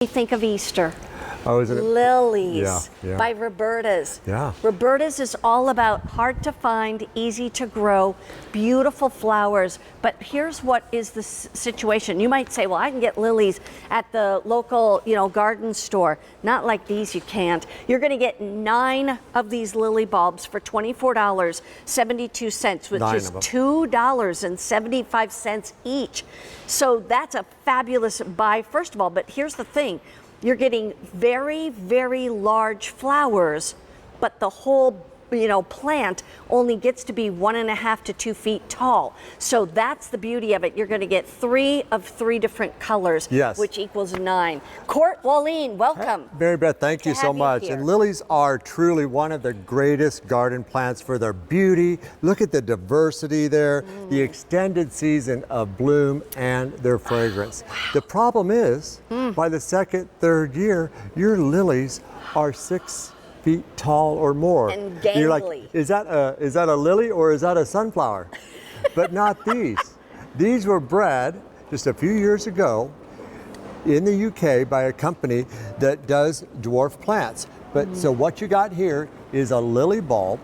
You think of Easter. Oh, isn't it? Lilies Yeah. by Roberta's. Yeah. Roberta's is all about hard to find, easy to grow, beautiful flowers. But here's what is the situation. You might say, well, I can get lilies at the local, garden store. Not like these, you can't. You're going to get 9 of these lily bulbs for $24.72, which is $2.75 each. So that's a fabulous buy, first of all. But here's the thing. You're getting very, very large flowers, but the whole, plant only gets to be 1.5 to 2 feet tall. So that's the beauty of it. You're going to get 3 of 3 different colors, yes, which equals 9. Court Wallene, welcome. Mary Beth, thank you so much. And lilies are truly one of the greatest garden plants for their beauty. Look at the diversity there, the extended season of bloom and their fragrance. Wow. The problem is, by the second, third year, your lilies are 6 feet tall or more. And gangly. You're like, is that a lily or is that a sunflower? But not these. These were bred just a few years ago in the UK by a company that does dwarf plants. But so what you got here is a lily bulb.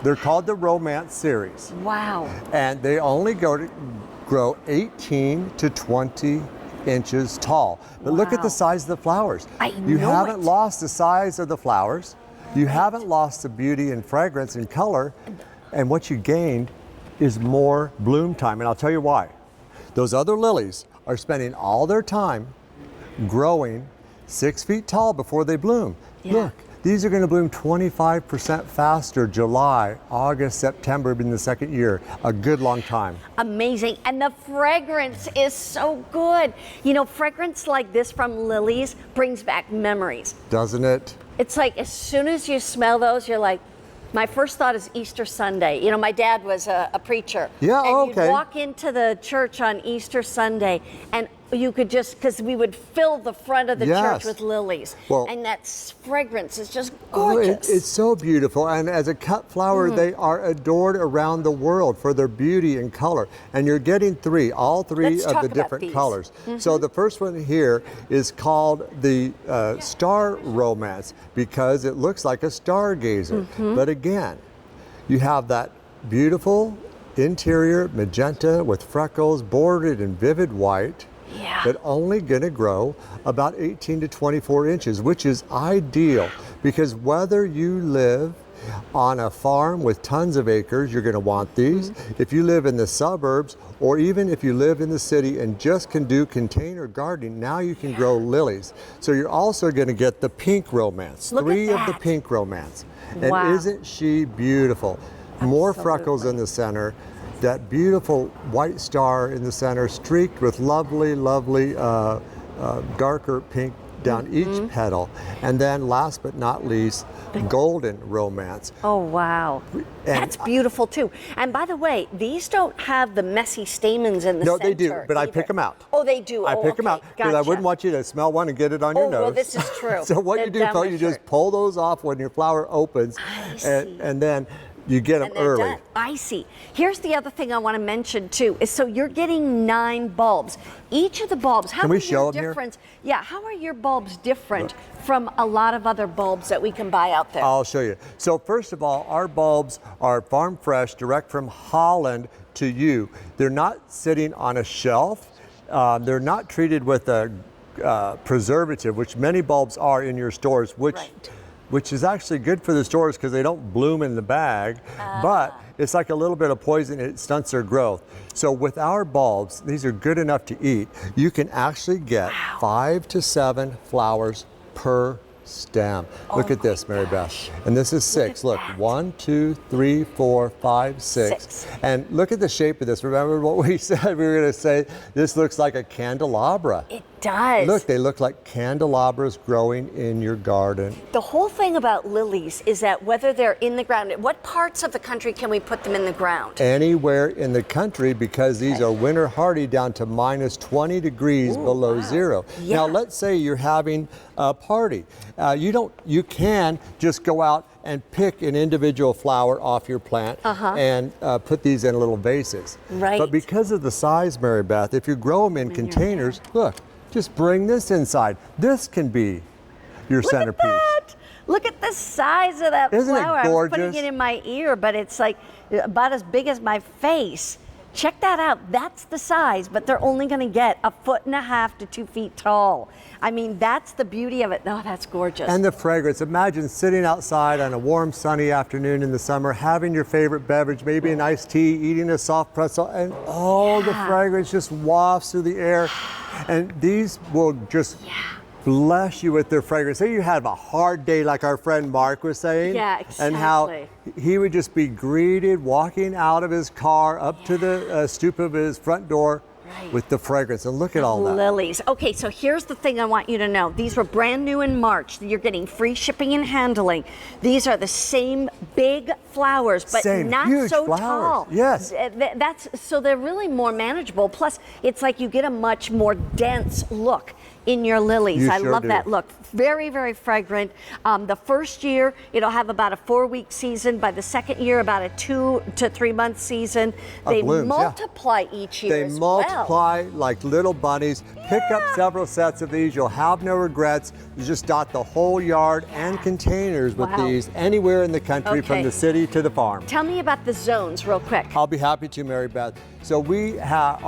They're called the Romance series. Wow. And they only grow 18 to 20 inches tall. But look at the size of the flowers. You haven't lost the size of the flowers. You haven't lost the beauty and fragrance and color, and what you gained is more bloom time, and I'll tell you why. Those other lilies are spending all their time growing 6 feet tall before they bloom. Yeah. Look, these are going to bloom 25% faster July, August, September in the second year. A good long time. Amazing. And the fragrance is so good. Fragrance like this from lilies brings back memories. Doesn't it? It's like as soon as you smell those, you're like, my first thought is Easter Sunday. My dad was a preacher. Yeah, and you'd walk into the church on Easter Sunday, and you could because we would fill the front of the church with lilies. Well, and that fragrance is just gorgeous. It's so beautiful. And as a cut flower, they are adored around the world for their beauty and color. And you're getting all three of the different colors. So the first one here is called the Star Romance because it looks like a stargazer. But again, you have that beautiful interior magenta with freckles bordered in vivid white. Yeah. But only going to grow about 18 to 24 inches, which is ideal because whether you live on a farm with tons of acres, you're going to want these. If you live in the suburbs, or even if you live in the city and just can do container gardening, now you can grow lilies. So you're also going to get the pink romance, 3 of the pink romance. And isn't she beautiful? More freckles in the center. That beautiful white star in the center, streaked with lovely, lovely darker pink down each petal. And then last but not least, golden romance. Oh, wow. That's beautiful too. And by the way, these don't have the messy stamens in the center. No, they do, but I pick them out. Oh, they do? I pick them out because I wouldn't want you to smell one and get it on your nose. Oh, well, this is true. So what you do, you just pull those off when your flower opens. And then you get them early. Done. I see. Here's the other thing I want to mention too is so you're getting 9 bulbs. Each of the bulbs, how are your bulbs different from a lot of other bulbs that we can buy out there? I'll show you. So first of all, our bulbs are farm fresh, direct from Holland to you. They're not sitting on a shelf. They're not treated with a preservative, which many bulbs are in your stores, which is actually good for the stores because they don't bloom in the bag, but it's like a little bit of poison, it stunts their growth. So with our bulbs, these are good enough to eat. You can actually get 5 to 7 flowers per stem. Look at this, Mary Beth. And this is 6. Look, 1, 2, 3, 4, 5, 6. And look at the shape of this. Remember what we said? We were going to say this looks like a candelabra. It does. Look, they look like candelabras growing in your garden. The whole thing about lilies is that whether they're in the ground, what parts of the country can we put them in the ground? Anywhere in the country because these are winter hardy down to minus 20 degrees below zero. Yeah. Now let's say you're having a party. You can just go out and pick an individual flower off your plant and put these in little vases. Right. But because of the size, Mary Beth, if you grow them in containers, look, just bring this inside. This can be your centerpiece. Look at that. Look at the size of that Isn't it flower. I was putting gorgeous? it in my ear, but it's like about as big as my face. Check that out. That's the size, but they're only going to get 1.5 to 2 feet tall. I mean, that's the beauty of it. Oh, that's gorgeous. And the fragrance. Imagine sitting outside on a warm, sunny afternoon in the summer, having your favorite beverage, maybe an iced tea, eating a soft pretzel, and all the fragrance just wafts through the air. And these will just bless you with their fragrance. Say you have a hard day like our friend Mark was saying. Yeah, exactly. And how he would just be greeted walking out of his car up to the stoop of his front door with the fragrance. And look at all that. Lilies. Okay, so here's the thing I want you to know. These were brand new in March. You're getting free shipping and handling. These are the same big flowers, but not huge so flowers. tall. Yes. So they're really more manageable. Plus, it's like you get a much more dense look in your lilies. I love that look. Very, very fragrant. The first year, it'll have about a 4-week season. By the second year, about a 2 to 3 month season. They multiply each year as well. They multiply like little bunnies. Pick up several sets of these. You'll have no regrets. You just dot the whole yard and containers with these anywhere in the country, from the city to the farm. Tell me about the zones real quick. I'll be happy to, Mary Beth. So we are